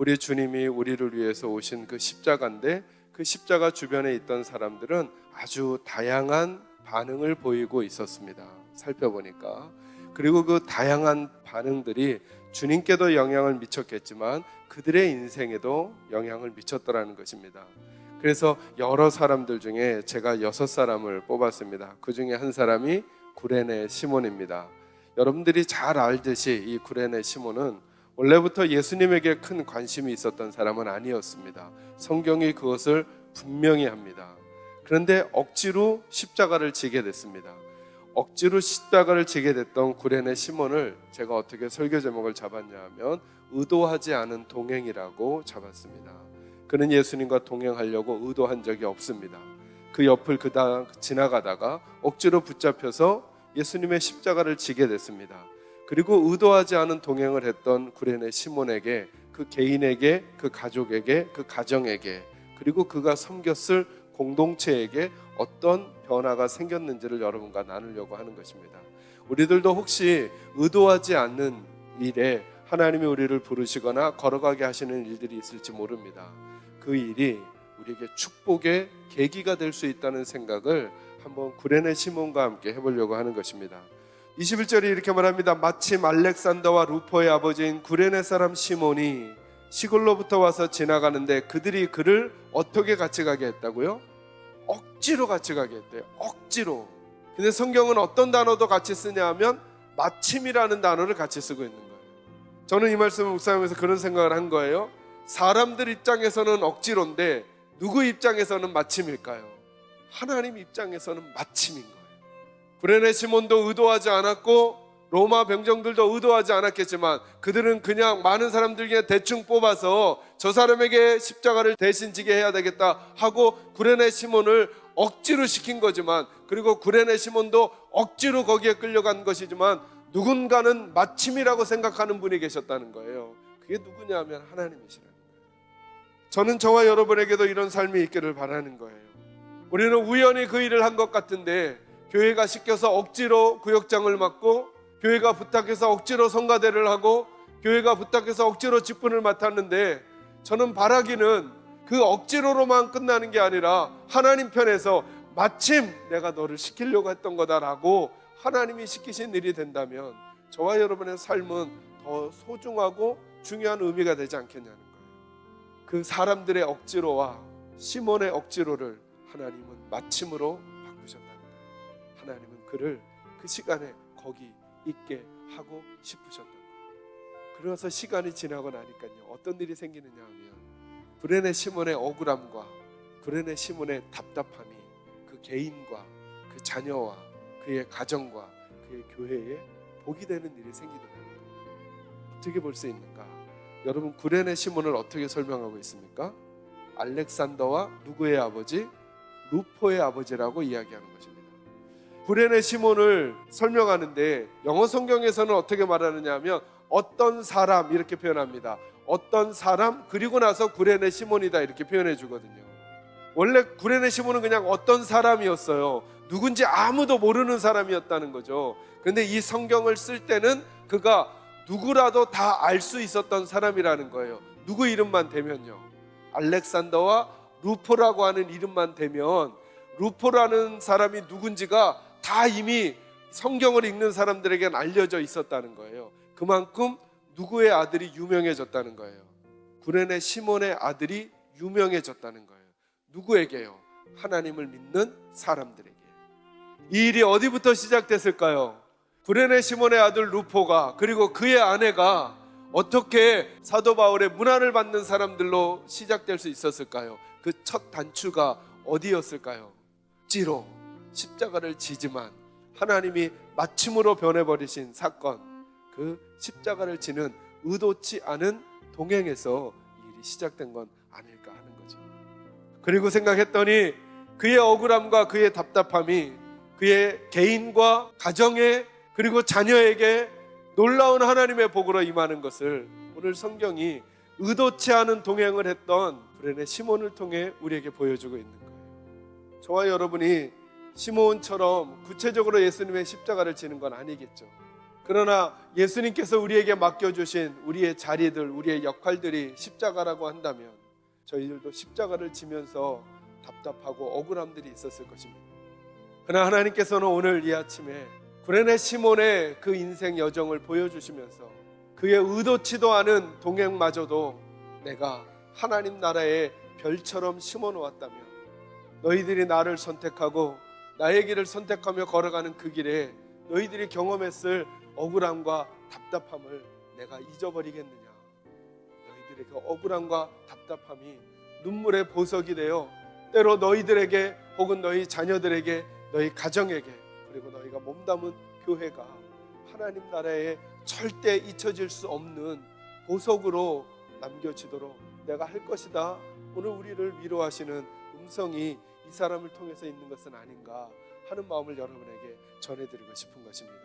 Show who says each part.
Speaker 1: 우리 주님이 우리를 위해서 오신 그 십자가인데, 그 십자가 주변에 있던 사람들은 아주 다양한 반응을 보이고 있었습니다. 살펴보니까. 그리고 그 다양한 반응들이 주님께도 영향을 미쳤겠지만 그들의 인생에도 영향을 미쳤더라는 것입니다. 그래서 여러 사람들 중에 제가 6사람을 뽑았습니다. 그 중에 한 사람이 구레네 시몬입니다. 여러분들이 잘 알듯이 이 구레네 시몬은 원래부터 예수님에게 큰 관심이 있었던 사람은 아니었습니다. 성경이 그것을 분명히 합니다. 그런데 억지로 십자가를 지게 됐습니다. 억지로 십자가를 지게 됐던 구레네 시몬을 제가 어떻게 설교 제목을 잡았냐 하면 의도하지 않은 동행이라고 잡았습니다. 그는 예수님과 동행하려고 의도한 적이 없습니다. 그 옆을 지나가다가 억지로 붙잡혀서 예수님의 십자가를 지게 됐습니다. 그리고 의도하지 않은 동행을 했던 구레네 시몬에게, 그 개인에게, 그 가족에게, 그 가정에게, 그리고 그가 섬겼을 공동체에게 어떤 변화가 생겼는지를 여러분과 나누려고 하는 것입니다. 우리들도 혹시 의도하지 않는 일에 하나님이 우리를 부르시거나 걸어가게 하시는 일들이 있을지 모릅니다. 그 일이 우리에게 축복의 계기가 될 수 있다는 생각을 한번 구레네 시몬과 함께 해보려고 하는 것입니다. 21절에 이렇게 말합니다. 마침 알렉산더와 루포의 아버지인 구레네 사람 시몬이 시골로부터 와서 지나가는데 그들이 그를 어떻게 같이 가게 했다고요? 억지로 같이 가게 했대요. 억지로. 근데 성경은 어떤 단어도 같이 쓰냐 하면 마침이라는 단어를 같이 쓰고 있는 거예요. 저는 이 말씀을 묵상하면서 그런 생각을 한 거예요. 사람들 입장에서는 억지로인데 누구 입장에서는 마침일까요? 하나님 입장에서는 마침인 거예요. 구레네 시몬도 의도하지 않았고 로마 병정들도 의도하지 않았겠지만 그들은 그냥 많은 사람들 중에 대충 뽑아서 저 사람에게 십자가를 대신 지게 해야 되겠다 하고 구레네 시몬을 억지로 시킨 거지만, 그리고 구레네 시몬도 억지로 거기에 끌려간 것이지만 누군가는 마침이라고 생각하는 분이 계셨다는 거예요. 그게 누구냐 하면 하나님이시라는 거예요. 저는 저와 여러분에게도 이런 삶이 있기를 바라는 거예요. 우리는 우연히 그 일을 한 것 같은데 교회가 시켜서 억지로 구역장을 맡고, 교회가 부탁해서 억지로 성가대를 하고, 교회가 부탁해서 억지로 직분을 맡았는데, 저는 바라기는 그 억지로로만 끝나는 게 아니라 하나님 편에서 마침 내가 너를 시키려고 했던 거다라고 하나님이 시키신 일이 된다면 저와 여러분의 삶은 더 소중하고 중요한 의미가 되지 않겠냐는 거예요. 그 사람들의 억지로와 시몬의 억지로를 하나님은 마침으로 바꾸셨다는 거예요. 하나님은 그를 그 시간에 거기 있게 하고 싶으셨던 거예요. 그래서 시간이 지나고 나니까요, 어떤 일이 생기느냐 하면 구레네 시몬의 억울함과 구레네 시몬의 답답함이 그 개인과 그 자녀와 그의 가정과 그의 교회에 복이 되는 일이 생기더라고요. 어떻게 볼 수 있는가? 여러분, 구레네 시몬을 어떻게 설명하고 있습니까? 알렉산더와 누구의 아버지? 루포의 아버지라고 이야기하는 것입니다. 구레네 시몬을 설명하는데 영어 성경에서는 어떻게 말하느냐 하면 어떤 사람 이렇게 표현합니다. 어떤 사람 그리고 나서 구레네 시몬이다 이렇게 표현해 주거든요. 원래 구레네 시몬은 그냥 어떤 사람이었어요. 누군지 아무도 모르는 사람이었다는 거죠. 그런데 이 성경을 쓸 때는 그가 누구라도 다 알 수 있었던 사람이라는 거예요. 누구 이름만 대면요. 알렉산더와 루포라고 하는 이름만 대면 루포라는 사람이 누군지가 다 이미 성경을 읽는 사람들에게는 알려져 있었다는 거예요. 그만큼 누구의 아들이 유명해졌다는 거예요. 구레네 시몬의 아들이 유명해졌다는 거예요. 누구에게요? 하나님을 믿는 사람들에게. 이 일이 어디부터 시작됐을까요? 구레네 시몬의 아들 루포가, 그리고 그의 아내가 어떻게 사도 바울의 문안을 받는 사람들로 시작될 수 있었을까요? 그 첫 단추가 어디였을까요? 억지로 십자가를 지지만 하나님이 마침으로 변해버리신 사건, 그 십자가를 지는 의도치 않은 동행에서 이 일이 시작된 건 아닐까 하는 거죠. 그리고 생각했더니 그의 억울함과 그의 답답함이 그의 개인과 가정에 그리고 자녀에게 놀라운 하나님의 복으로 임하는 것을 오늘 성경이 의도치 않은 동행을 했던 구레네 시몬을 통해 우리에게 보여주고 있는 거예요. 저와 여러분이 시몬처럼 구체적으로 예수님의 십자가를 지는 건 아니겠죠. 그러나 예수님께서 우리에게 맡겨주신 우리의 자리들, 우리의 역할들이 십자가라고 한다면 저희들도 십자가를 지면서 답답하고 억울함들이 있었을 것입니다. 그러나 하나님께서는 오늘 이 아침에 구레네 시몬의 그 인생 여정을 보여주시면서 그의 의도치도 않은 동행마저도 내가 하나님 나라의 별처럼 심어놓았다면 너희들이 나를 선택하고 나의 길을 선택하며 걸어가는 그 길에 너희들이 경험했을 억울함과 답답함을 내가 잊어버리겠느냐. 너희들의 그 억울함과 답답함이 눈물의 보석이 되어 때로 너희들에게 혹은 너희 자녀들에게 너희 가정에게 그리고 너희가 몸담은 교회가 하나님 나라에 절대 잊혀질 수 없는 보석으로 남겨지도록 내가 할 것이다. 오늘 우리를 위로하시는 음성이 이 사람을 통해서 있는 것은 아닌가 하는 마음을 여러분에게 전해드리고 싶은 것입니다.